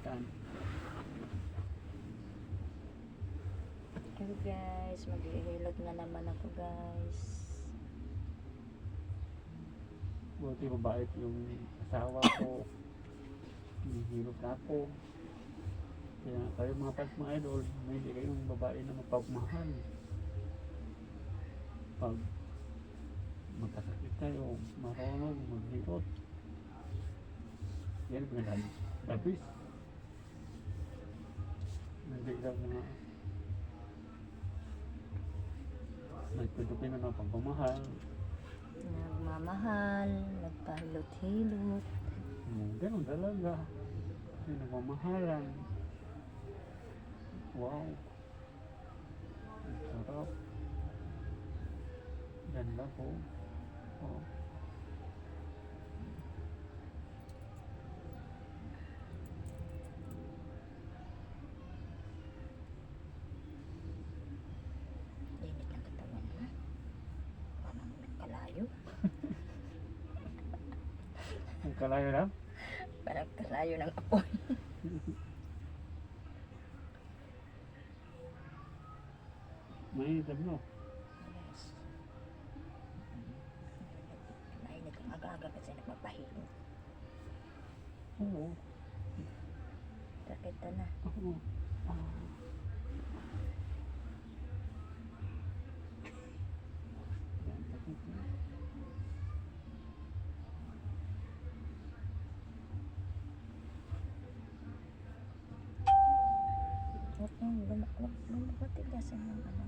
Saan? Ayun guys, maghihilot na naman ako guys. Buti mabait yung asawa ko. Hinihilot ako. Kaya kayo mga pals mga idol, may hindi kayong babae na mapagmahal. Pag magkasakit kayo, marunong maghilot. Yan ang mga labis. Hindi lang mga nagpudupin na ng pagmamahal. Nagmamahal, nagpahilot-hilot. Ganun talaga. Kasi nagmamahalan. Wow. Ang sarap. Ganda po. Oh. Init ng katawan mo. Parang nagkalayo. Ang kalayo lang. Parang kalayo ng apoy. Mainit mo. Yes. Mainit ang aga-aga kasi nagpapahilot. Oo. Sakit na. Oo. Yan, sakit na. Huwag nang lumatigasan ng ano.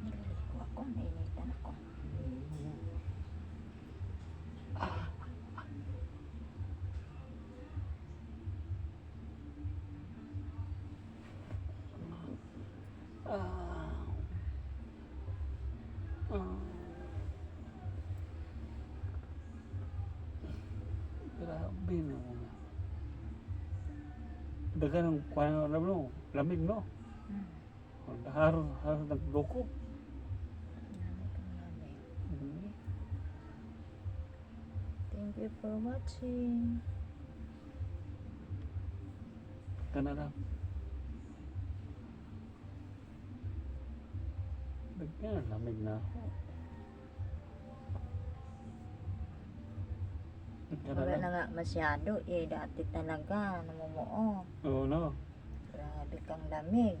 Nililigo ako, nainitan ako. Grabe no. Dagan ang kuha na no, lamig no. Harus nagloko. Thank you for watching. Kana lang. Dagan lamig na. Wala na nga masyado eh. Dati talaga namumuo. Oo no. Grabe kang lamig.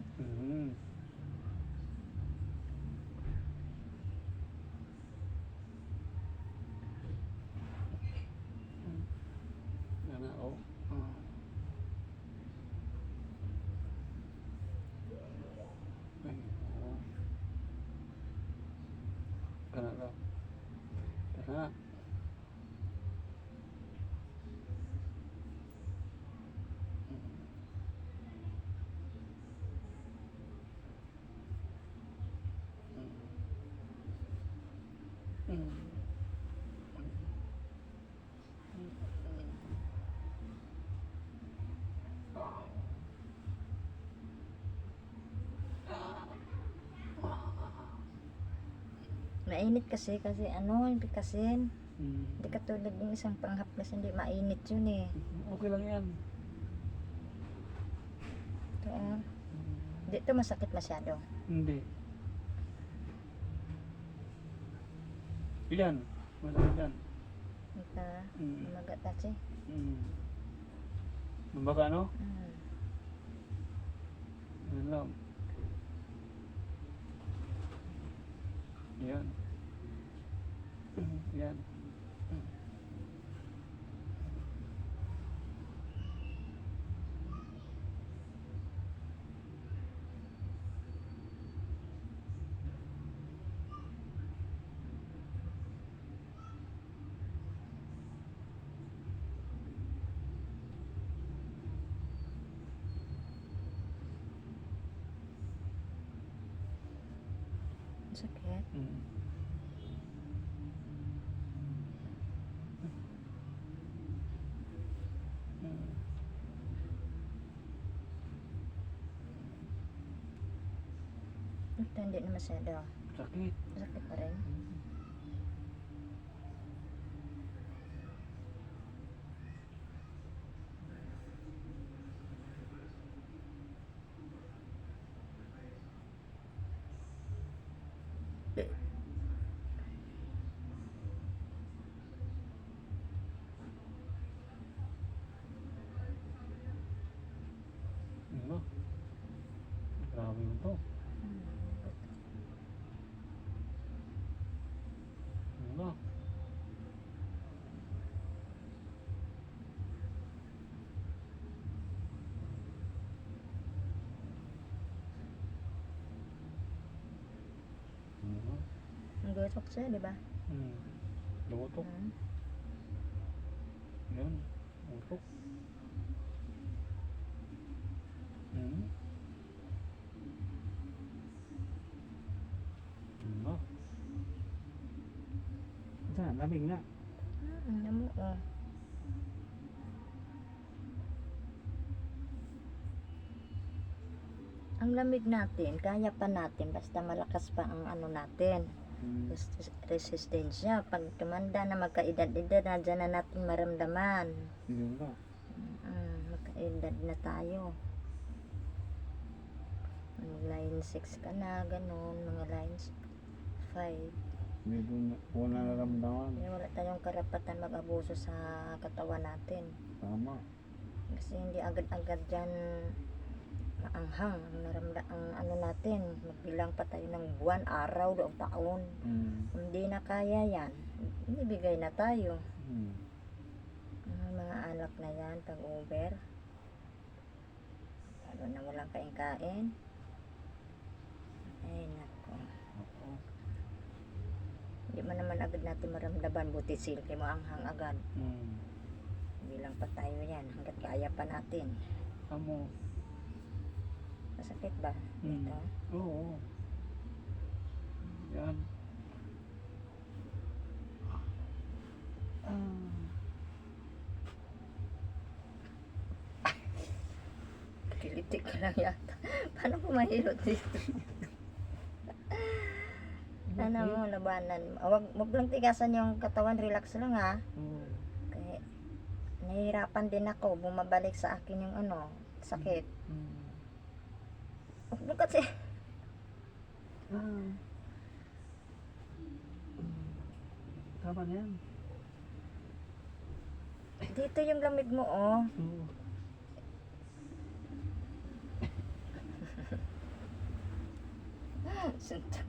Kana oh. Kana lang. Kana. Mainit kasi ano, yung pikasin. Hindi katulad ng isang panghaplas, hindi mainit yun eh. Okay lang yan. Ito oh. Hindi ito masakit masyado. Hindi. Yan. Masakit yan. Ito, magat kasi. Mambaga no? Yan lang. Yan. Yan. Sakit. Ito hindi na masyado. Sakit. Sakit pa rin. Ano? Grabe mo to. Ano? Ano? Ang gutok siya, di ba? Lumutok. Yan. Lumutok. Ano? Saan? Lamig nga. Ang damo, oh. Ang lamig natin, kaya pa natin basta malakas pa ang ano natin. Resistensya. Pag tumanda na magkaedad-edad na dyan na natin maramdaman. Yun ba? Magkaedad na tayo. Mga line 6 ka na, ganun. Mga lines 5. Medyo wala naramdaman. Wala tayong karapatan mag-abuso sa katawan natin. Tama. Kasi hindi agad-agad dyan maanghang ang ano natin. Magbilang pa tayo ng buwan, araw, o taon. Kung hindi na kaya yan, ibigay na tayo. Ang mga alak na yan, pag over, lalo na walang kain-kain. Ay, nako. Hindi man naman agad natin maramdaman, buti silke mo anghang agad. Bilang pa tayo yan, hanggat kaya pa natin. Amo. Masakit ba? Ito? Oo. Yan. Kilitik ka lang yata. Paano po mahilot dito? Ano mo, labanan. Wag lang tigasan yung katawan, relax lang ha. Kaya nahihirapan din ako, bumabalik sa akin yung ano, sakit. Huwag kasi. Tama na yan. Dito yung lamig mo, oh. Suntok.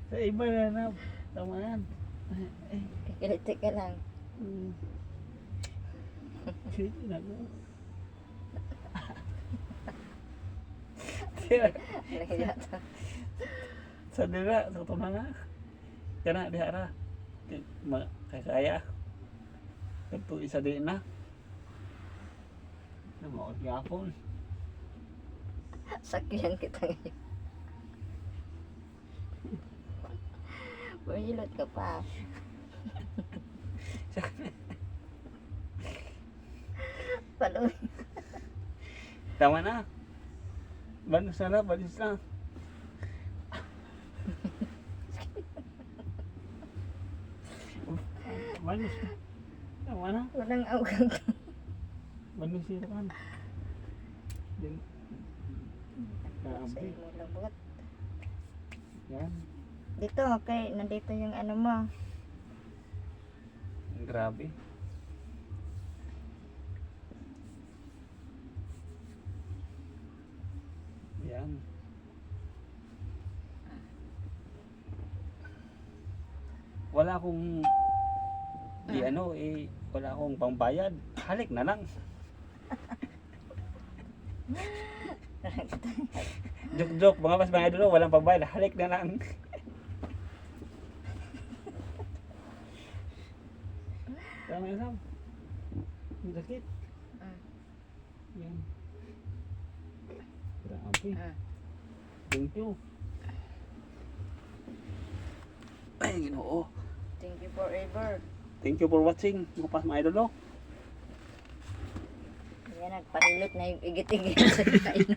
Sa iba na na. Tama yan. Kikilitik ka lang. Sige na ko. Yata. Sa dira, sa tuna nga. Kana dihara. Kaya. Ito isa din na. Namaot gapon. Sakyan kita ngayon. Mahilot ka pa. Paluin. Tama na. Banos na, banos na. Banos na. Tama na. Walang awag. Banos na kan. Din. Sa Kaambi. imo labot. Yan. Dito, okay. Nandito yung ano mo. Grabe. Yan. Wala akong wala akong pambayad. Halik na lang. Joke, mga pas mga idol, walang pambayad. Halik na lang. Tama yan, Sam. Ang sakit. Yan. Grabe. Thank you. Ay, Ginoo. Thank you forever. Thank you for watching. Mga pas mga idol. Yan, nagparilot na yung igit-igit sa kainom.